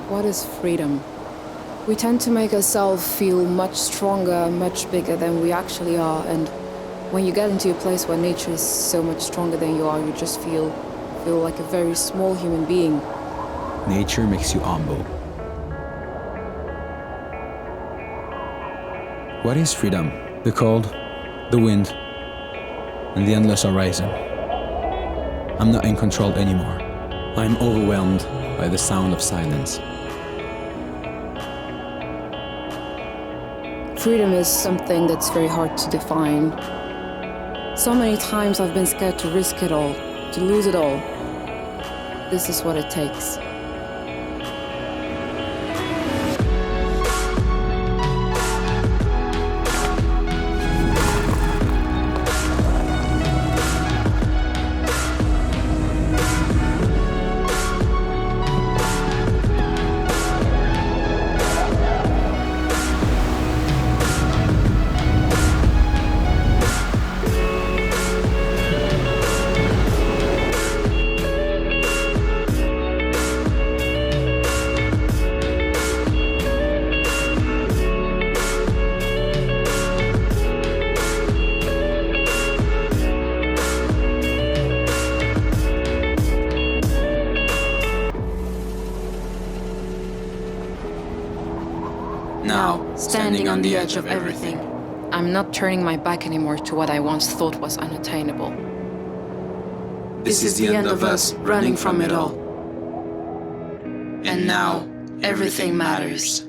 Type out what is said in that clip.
What is freedom? We tend to make ourselves feel much stronger, much bigger than we actually are, and when you get into a place where nature is so much stronger than you are, you just feel like a very small human being. Nature makes you humble. What is freedom? The cold, the wind, and the endless horizon. I'm not in control anymore. I'm overwhelmed by the sound of silence. Freedom is something that's very hard to define. So many times I've been scared to risk it all, to lose it all. This is what it takes. Now, Standing on the edge of everything. I'm not turning my back anymore to what I once thought was unattainable. This is the end of us running from it all. And now, everything matters.